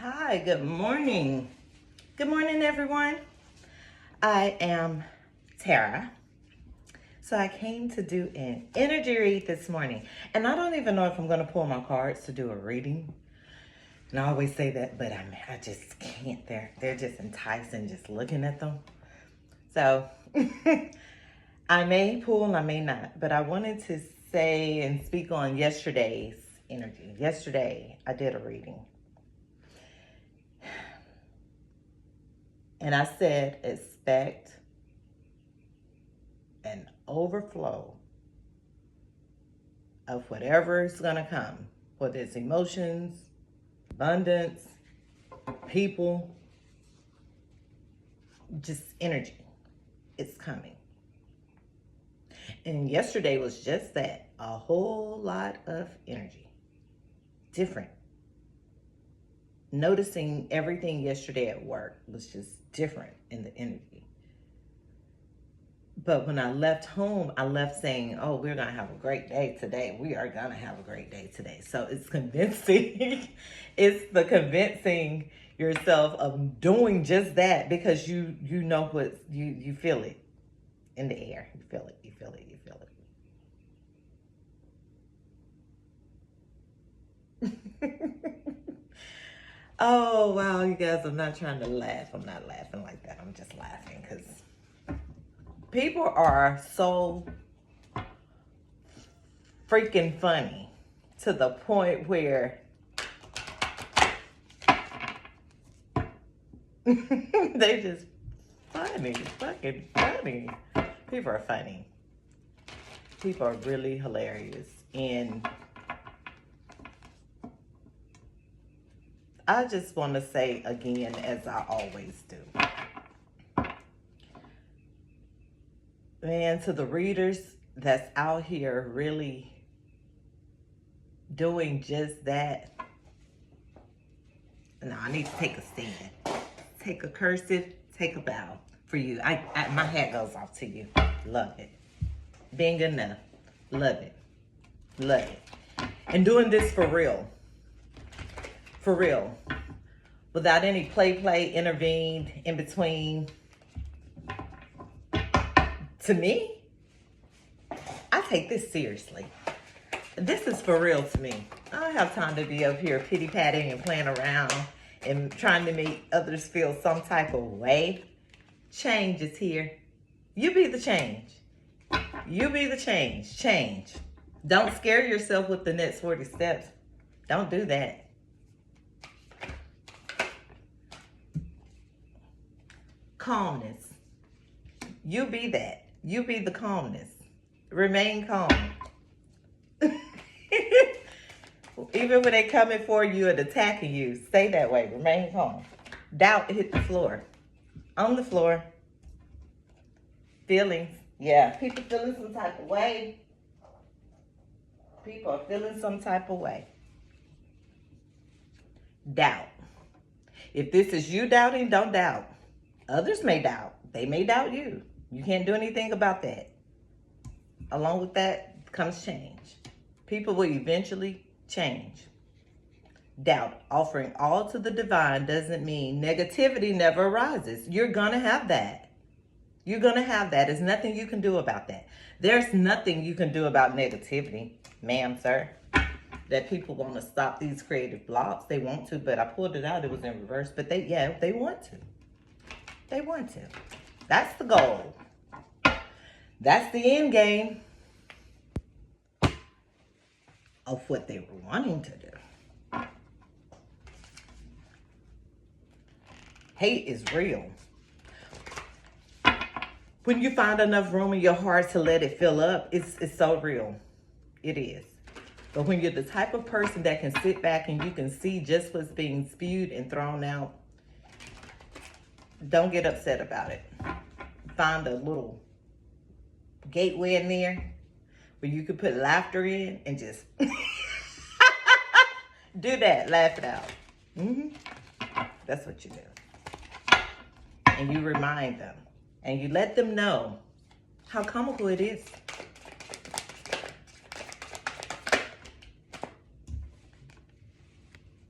Hi, good morning. Good morning, everyone. I am Tara. So I came to do an energy read this morning. And I don't even know if I'm going to pull my cards to do a reading. And I always say that, but I just can't. They're just enticing just looking at them. So I may pull and I may not. But I wanted to say and speak on yesterday's energy. Yesterday, I did a reading. And I said, expect an overflow of whatever is going to come, whether it's emotions, abundance, people, just energy. It's coming. And yesterday was just that, a whole lot of energy. Different. Noticing everything yesterday at work was just different in the energy. But when I left home, I left saying, oh, we're going to have a great day today. We are going to have a great day today. So it's convincing. It's the convincing yourself of doing just that because you know what, you feel it in the air. You feel it, you feel it, you feel it. Oh, wow, you guys, I'm not trying to laugh. I'm not laughing like that. I'm just laughing because people are so freaking funny to the point where they're just funny, fucking funny. People are funny. People are really hilarious. And I just want to say again, as I always do, man, to the readers that's out here really doing just that. No, I need to take a stand. Take a cursive, take a bow for you. My hat goes off to you. Love it. Being enough. Love it. Love it. And doing this for real. For real. Without any play intervened in between. To me, I take this seriously. This is for real to me. I don't have time to be up here pity-patting and playing around and trying to make others feel some type of way. Change is here. You be the change. You be the change. Change. Don't scare yourself with the next 40 steps. Don't do that. Calmness. You be that. You be the calmness. Remain calm. Even when they coming for you and attacking you, stay that way. Remain calm. Doubt hit the floor. On the floor. Feelings. Yeah, people feeling some type of way. People are feeling some type of way. Doubt. If this is you doubting, don't doubt. Others may doubt. They may doubt you. You can't do anything about that. Along with that comes change. People will eventually change. Doubt, offering all to the divine doesn't mean negativity never arises. You're going to have that. You're going to have that. There's nothing you can do about that. There's nothing you can do about negativity, ma'am, sir. That people want to stop these creative blocks. They want to, but I pulled it out. It was in reverse. But they want to. They want to. That's the goal. That's the end game of what they were wanting to do. Hate is real. When you find enough room in your heart to let it fill up, it's so real. It is. But when you're the type of person that can sit back and you can see just what's being spewed and thrown out, don't get upset about it. Find a little gateway in there where you could put laughter in and just do that. Laugh it out. That's what you do. And you remind them. And you let them know how comical it is.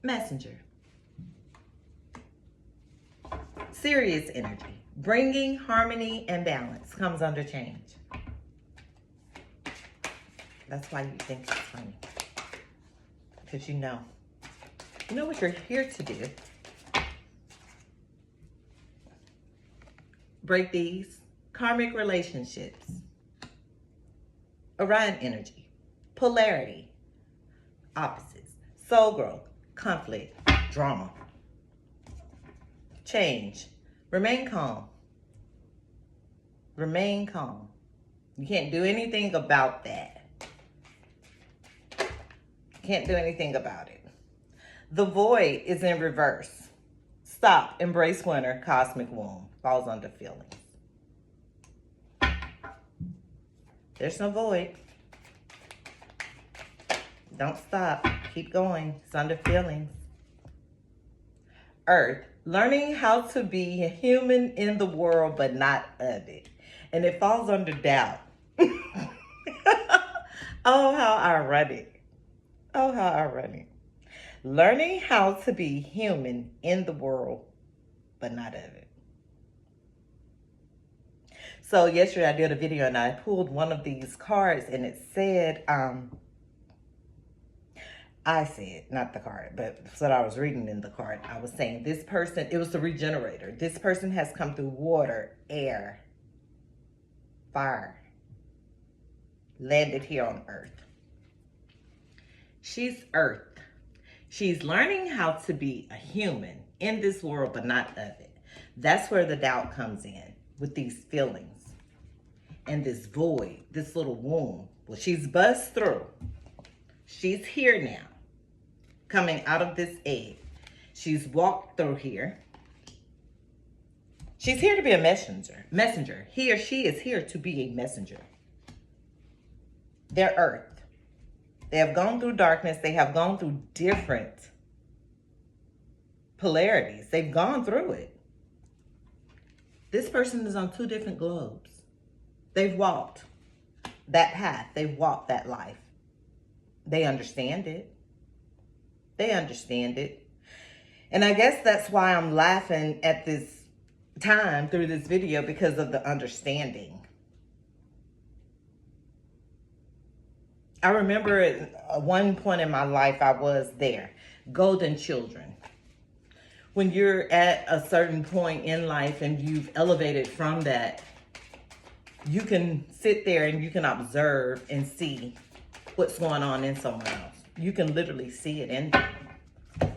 Messenger. Serious energy. Bringing harmony and balance comes under change. That's why you think it's funny. Because you know what you're here to do. Break these karmic relationships. Orion energy. Polarity. Opposites. Soul growth. Conflict. Drama. Change. Remain calm. Remain calm. You can't do anything about that. Can't do anything about it. The void is in reverse. Stop. Embrace winter. Cosmic womb. Falls under feelings. There's no void. Don't stop. Keep going. It's under feelings. Earth. Learning how to be a human in the world, but not of it. And it falls under doubt. Oh, how ironic. Oh, how ironic. Learning how to be human in the world, but not of it. So yesterday I did a video and I pulled one of these cards and it said, I said, not the card, but what I was reading in the card, I was saying this person, it was the regenerator. This person has come through water, air, fire, landed here on earth. She's earth. She's learning how to be a human in this world, but not of it. That's where the doubt comes in with these feelings and this void, this little womb. Well, she's buzzed through. She's here now, coming out of this egg. She's walked through here. She's here to be a messenger. He or she is here to be a messenger. They're earth. They have gone through darkness. They have gone through different polarities. They've gone through it. This person is on two different globes. They've walked that path. They've walked that life. They understand it. They understand it. And I guess that's why I'm laughing at this time through this video, because of the understanding. I remember at one point in my life, I was there. Golden children. When you're at a certain point in life and you've elevated from that, you can sit there and you can observe and see what's going on in someone else. You can literally see it in them.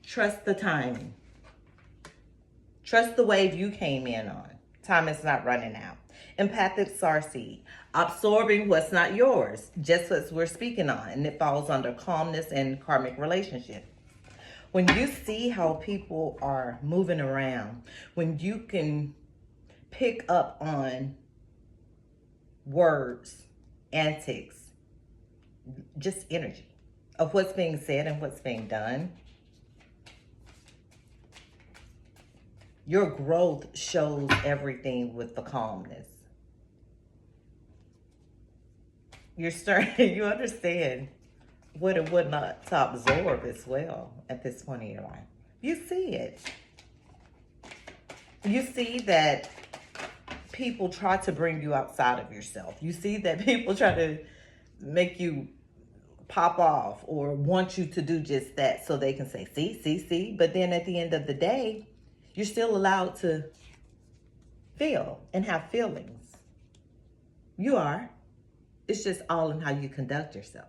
Trust the timing. Trust the wave you came in on. Time is not running out. Empathic starseed. Absorbing what's not yours. Just what we're speaking on. And it falls under calmness and karmic relationship. When you see how people are moving around, when you can pick up on words, antics, just energy of what's being said and what's being done, your growth shows everything with the calmness. You understand what and what not to absorb as well at this point in your life. You see it. You see that people try to bring you outside of yourself. You see that people try to make you pop off or want you to do just that so they can say, see. But then at the end of the day, you're still allowed to feel and have feelings. You are. It's just all in how you conduct yourself.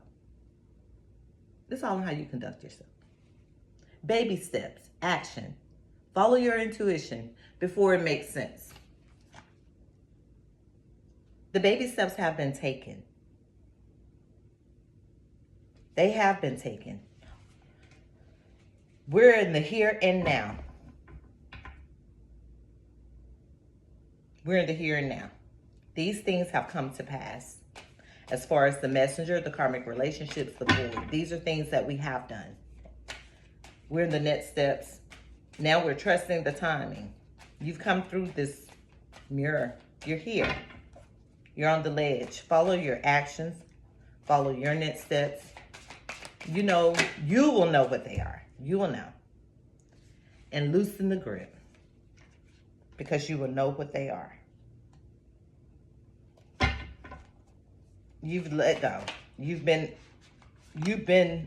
It's all in how you conduct yourself. Baby steps, action. Follow your intuition before it makes sense. The baby steps have been taken. They have been taken. We're in the here and now. We're in the here and now. These things have come to pass. As far as the messenger, the karmic relationships, the void. These are things that we have done. We're in the next steps. Now we're trusting the timing. You've come through this mirror. You're here. You're on the ledge. Follow your actions. Follow your next steps. You will know what they are. You will know. and loosen the grip, because you will know what they are. You've let go. You've been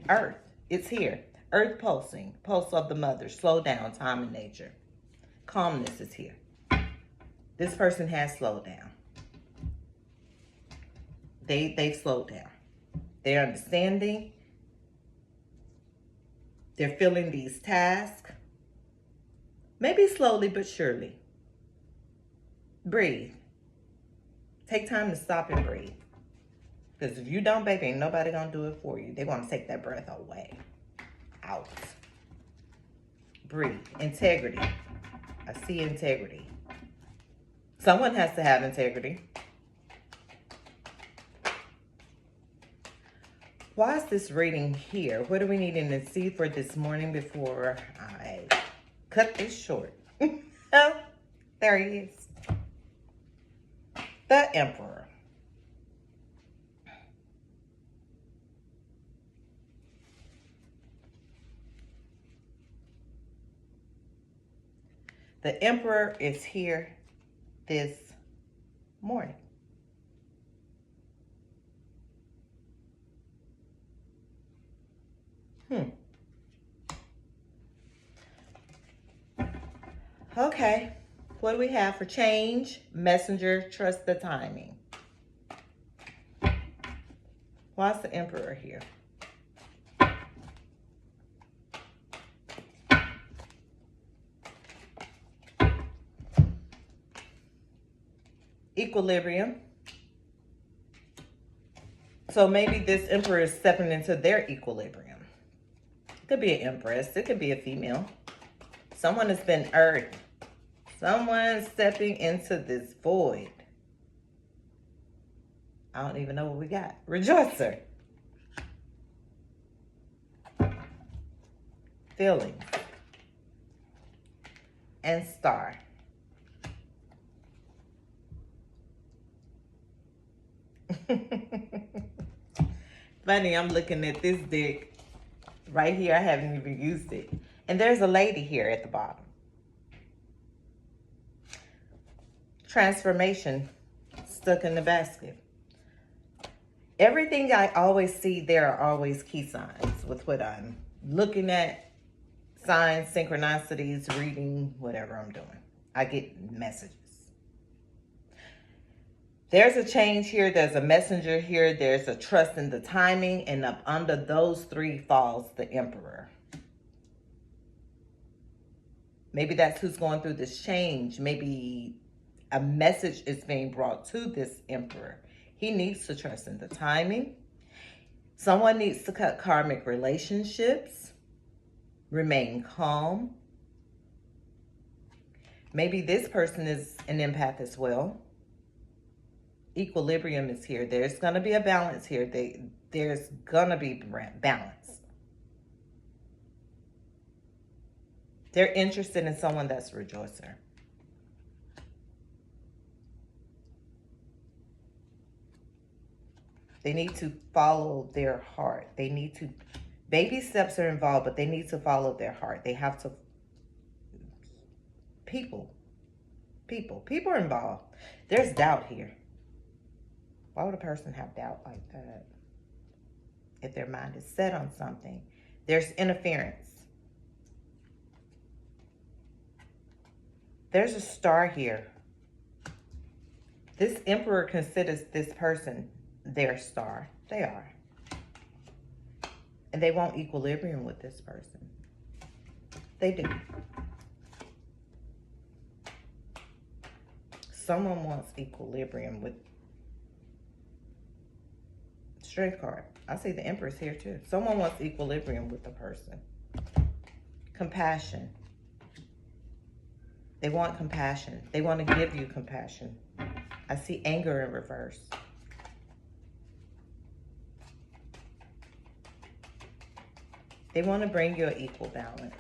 earth. It's here. Earth pulsing. Pulse of the mother. Slow down. Time in nature. Calmness is here. This person has slowed down. They've slowed down. They're understanding. They're feeling these tasks. Maybe slowly but surely. Breathe. Take time to stop and breathe. Because if you don't, baby, ain't nobody gonna do it for you. They want to take that breath away. Out. Breathe. Integrity. I see integrity. Someone has to have integrity. Why is this reading here? What are we needing to see for this morning before I cut this short? Oh, there he is. The Emperor. The Emperor is here this morning. Okay. What do we have for change? Messenger, trust the timing. Why is the Emperor here? Equilibrium. So maybe this Emperor is stepping into their equilibrium. It could be an Empress. It could be a female. Someone has been earthed. Someone stepping into this void. I don't even know what we got. Rejoicer. Feelings. And Star. Funny, I'm looking at this deck right here. I haven't even used it. And there's a lady here at the bottom. Transformation stuck in the basket. Everything I always see, there are always key signs with what I'm looking at. Signs, synchronicities, reading, whatever I'm doing. I get messages. There's a change here. There's a messenger here. There's a trust in the timing. And up under those three falls the Emperor. Maybe that's who's going through this change. Maybe a message is being brought to this Emperor. He needs to trust in the timing. Someone needs to cut karmic relationships. Remain calm. Maybe this person is an empath as well. Equilibrium is here. There's going to be a balance here. There's going to be balance. They're interested in someone that's a rejoicer. They need to follow their heart. They need to, baby steps are involved, but they need to follow their heart. They have to, people are involved. There's doubt here. Why would a person have doubt like that? If their mind is set on something, there's interference. There's a star here. This Emperor considers this person their star. They are. And they want equilibrium with this person. They do. Someone wants equilibrium with Strength card. I see the Empress here too. Someone wants equilibrium with the person. Compassion. They want compassion. They want to give you compassion. I see anger in reverse. They want to bring you an equal balance.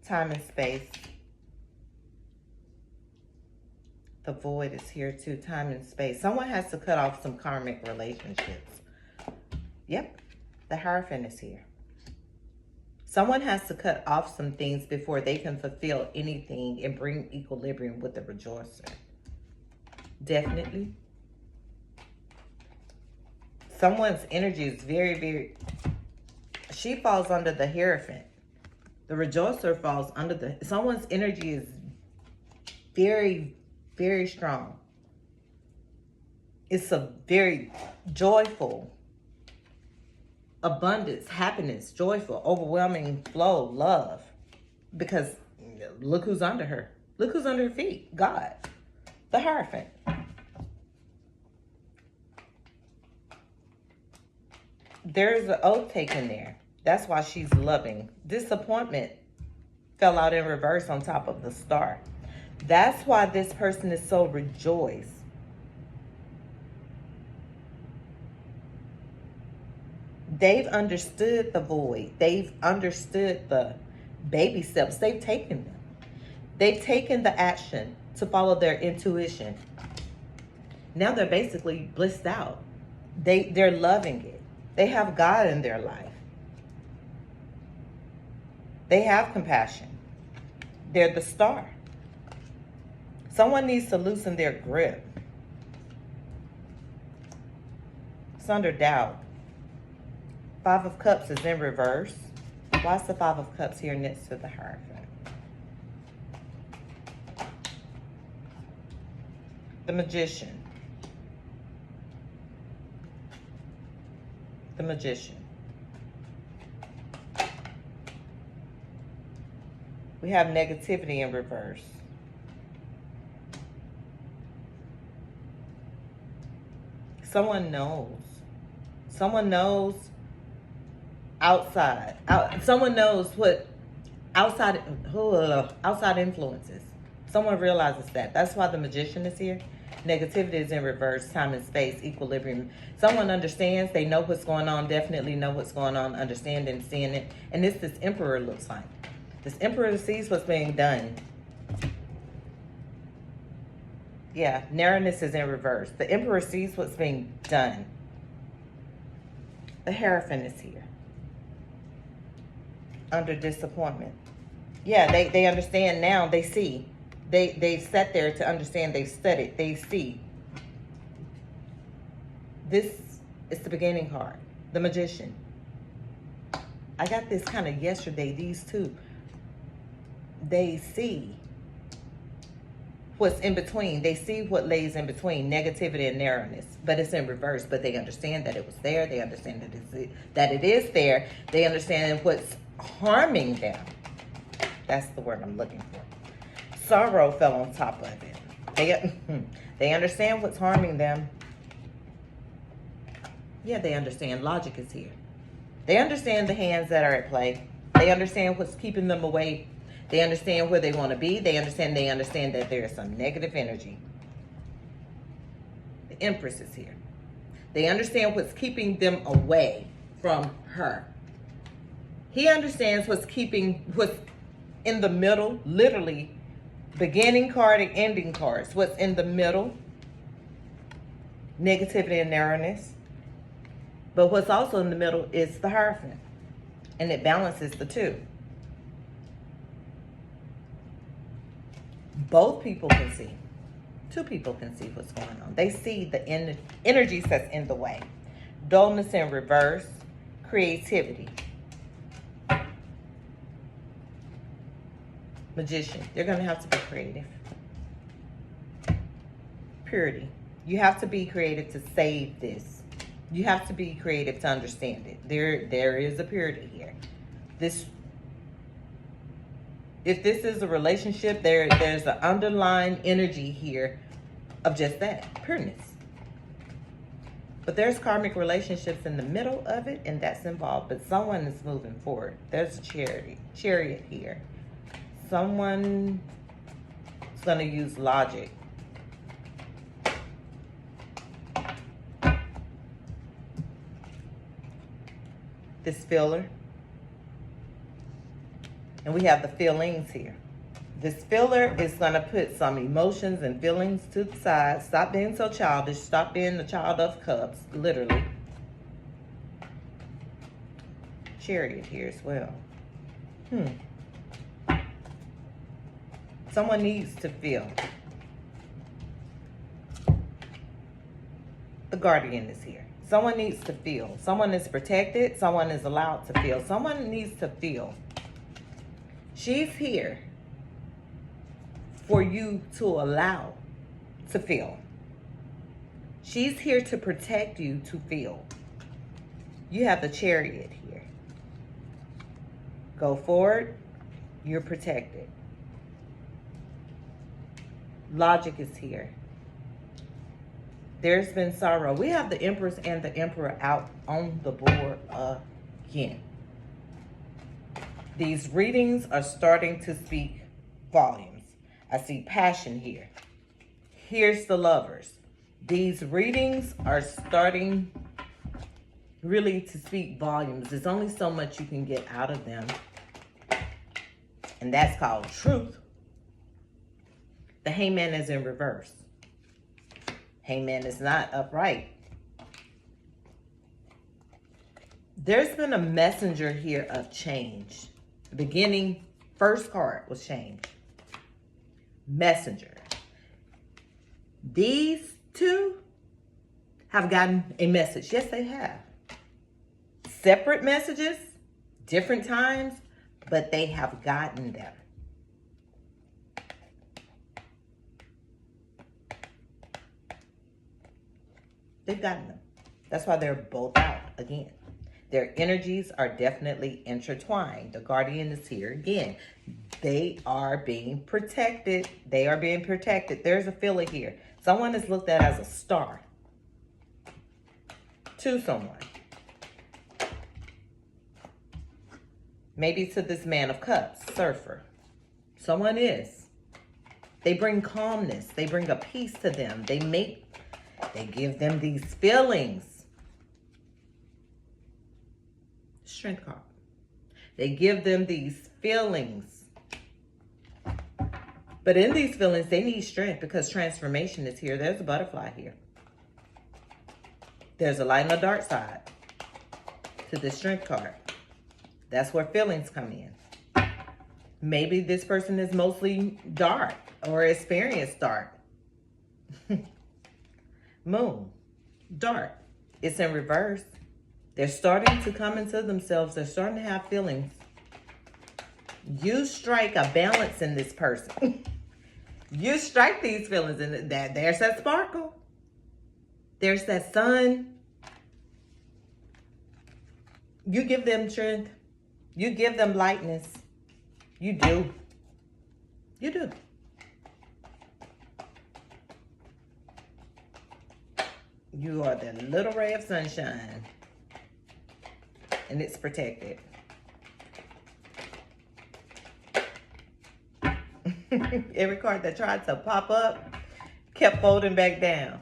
Time and space. The void is here too. Time and space. Someone has to cut off some karmic relationships. Yep. The Hierophant is here. Someone has to cut off some things before they can fulfill anything and bring equilibrium with the rejoicer. Definitely. Someone's energy is very, very... She falls under the Hierophant. The rejoicer falls under the... Someone's energy is very, very strong. It's a very joyful, abundance, happiness, joyful, overwhelming flow, love. Because look who's under her. Look who's under her feet. God. The Hierophant. There's an oath taken there. That's why she's loving. Disappointment fell out in reverse on top of the star. That's why this person is so rejoiced. They've understood the void. They've understood the baby steps. They've taken them. They've taken the action to follow their intuition. Now they're basically blissed out. They're loving it. They have God in their life. They have compassion. They're the star. Someone needs to loosen their grip. It's under doubt. Five of Cups is in reverse. Why is the Five of Cups here next to the Hierophant? The Magician. The Magician. We have negativity in reverse. Someone knows. Someone knows outside. Someone knows what outside influences. Someone realizes that. That's why the Magician is here. Negativity is in reverse, time and space, equilibrium. Someone understands, they know what's going on, definitely know what's going on, understanding, seeing it. And this Emperor looks like. This Emperor sees what's being done. Yeah, narrowness is in reverse. The Emperor sees what's being done. The Hierophant is here. Under disappointment. Yeah, they understand now, they see. They sat there to understand, they studied, they see. This is the beginning card, the Magician. I got this kind of yesterday, these two. They see what's in between. They see what lays in between negativity and narrowness, but it's in reverse. But they understand that it was there. They understand that it is there. They understand what's harming them. That's the word I'm looking for. Sorrow fell on top of it. They understand what's harming them. Yeah, they understand. Logic is here. They understand the hands that are at play. They understand what's keeping them away. They understand where they want to be. They understand that there is some negative energy. The Empress is here. They understand what's keeping them away from her. He understands what's in the middle, literally, beginning card and ending cards. What's in the middle, negativity and narrowness. But what's also in the middle is the Hierophant. And it balances the two. Both people can see. Two people can see what's going on. They see the energies that's in the way. Dullness in reverse. Creativity. Magician. They're going to have to be creative. Purity. You have to be creative to save this. You have to be creative to understand it. There is a purity here. If this is a relationship, there's an underlying energy here of just that, pureness. But there's karmic relationships in the middle of it, and that's involved. But someone is moving forward. There's a chariot here. Someone is going to use logic. This filler. And we have the feelings here. This filler is going to put some emotions and feelings to the side. Stop being so childish. Stop being the child of cups, literally. Chariot here as well. Hmm. Someone needs to feel. The guardian is here. Someone needs to feel. Someone is protected. Someone is allowed to feel. Someone needs to feel. She's here for you to allow to feel. She's here to protect you to feel. You have the Chariot here. Go forward. You're protected. Logic is here. There's been sorrow. We have the Empress and the Emperor out on the board again. These readings are starting to speak volumes. I see passion here. Here's the Lovers. These readings are starting really to speak volumes. There's only so much you can get out of them. And that's called truth. The Hangman is in reverse. Hangman is not upright. There's been a messenger here of change. The beginning, first card was change. Messenger. These two have gotten a message. Yes, they have. Separate messages, different times, but they have gotten them. They've gotten them. That's why they're both out again. Their energies are definitely intertwined. The Guardian is here again. They are being protected. They are being protected. There's a filler here. Someone is looked at as a star to someone. Maybe to this Man of Cups, surfer. Someone is. They bring calmness. They bring a peace to them. They give them these feelings. Strength card. They give them these feelings. But in these feelings, they need strength because transformation is here. There's a butterfly here. There's a light and a dark side to this strength card. That's where feelings come in. Maybe this person is mostly dark or experienced dark. Moon, dark. It's in reverse. They're starting to come into themselves. They're starting to have feelings. You strike a balance in this person. You strike these feelings, and there's that sparkle. There's that sun. You give them strength. You give them lightness. You do. You do. You are the little ray of sunshine. And it's protected. Every card that tried to pop up kept folding back down.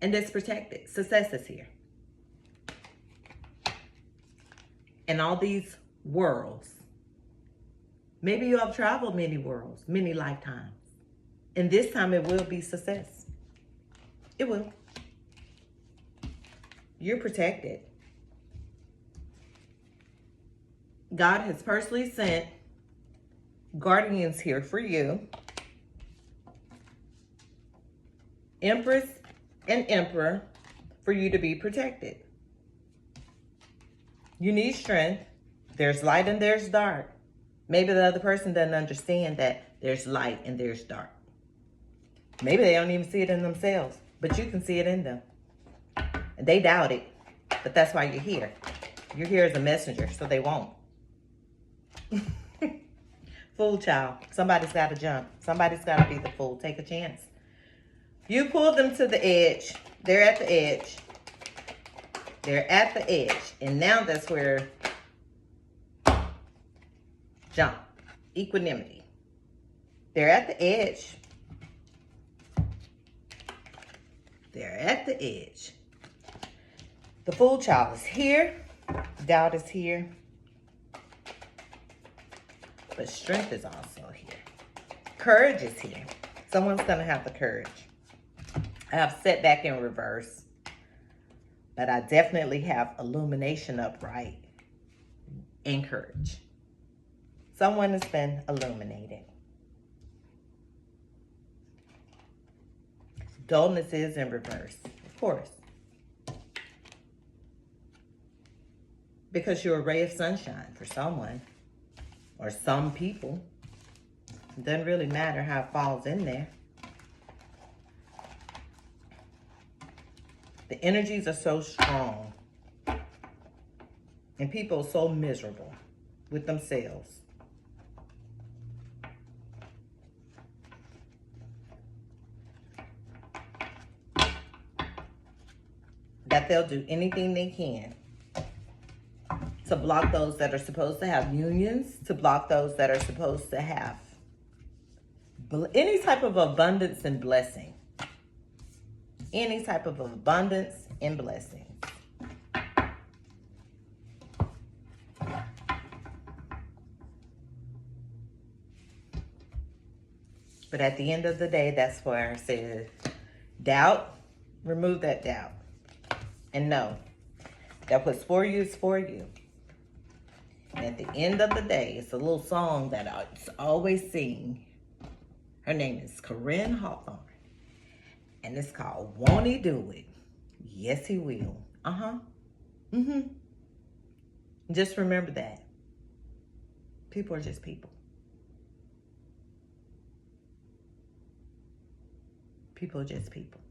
And it's protected. Success is here. And all these worlds. Maybe you have traveled many worlds, many lifetimes. And this time it will be success. It will. You're protected. God has personally sent guardians here for you. Empress and Emperor for you to be protected. You need strength. There's light and there's dark. Maybe the other person doesn't understand that there's light and there's dark. Maybe they don't even see it in themselves, but you can see it in them. And they doubt it, but that's why you're here. You're here as a messenger, so they won't. Fool child. Somebody's got to jump. Somebody's got to be the fool. Take a chance. You pull them to the edge. They're at the edge. They're at the edge. And now that's where jump. Equanimity. They're at the edge. They're at the edge. The Fool child is here. Doubt is here. But strength is also here. Courage is here. Someone's going to have the courage. I have setback in reverse. But I definitely have illumination upright and courage. Someone has been illuminated. Dullness is in reverse, of course. Because you're a ray of sunshine for someone or some people. It doesn't really matter how it falls in there. The energies are so strong. And people are so miserable with themselves. That they'll do anything they can to block those that are supposed to have unions, to block those that are supposed to have any type of abundance and blessing. Any type of abundance and blessing. But at the end of the day, that's where I said, doubt, remove that doubt. And know that what's for you is for you. And at the end of the day, it's a little song that I always sing. Her name is Corinne Hawthorne. And it's called Won't He Do It? Yes, He will. Just remember that. People are just people. People are just people.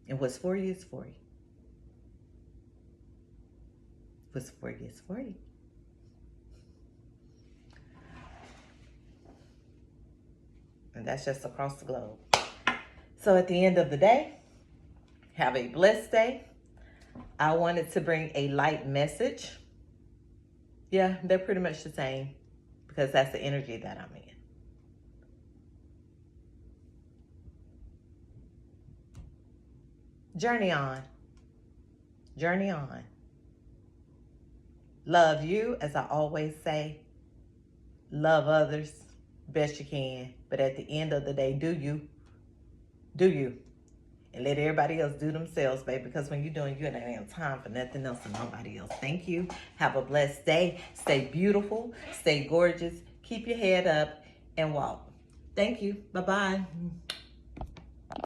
And what's for you is for you. What's for you is for you. And that's just across the globe. So at the end of the day, have a blessed day. I wanted to bring a light message. Yeah, they're pretty much the same because that's the energy that I'm in. Journey on. Journey on. Love you, as I always say. Love others best you can. But at the end of the day, do you. Do you. And let everybody else do themselves, baby. Because when you're doing you, there ain't time for nothing else and nobody else. Thank you. Have a blessed day. Stay beautiful. Stay gorgeous. Keep your head up and walk. Thank you. Bye-bye.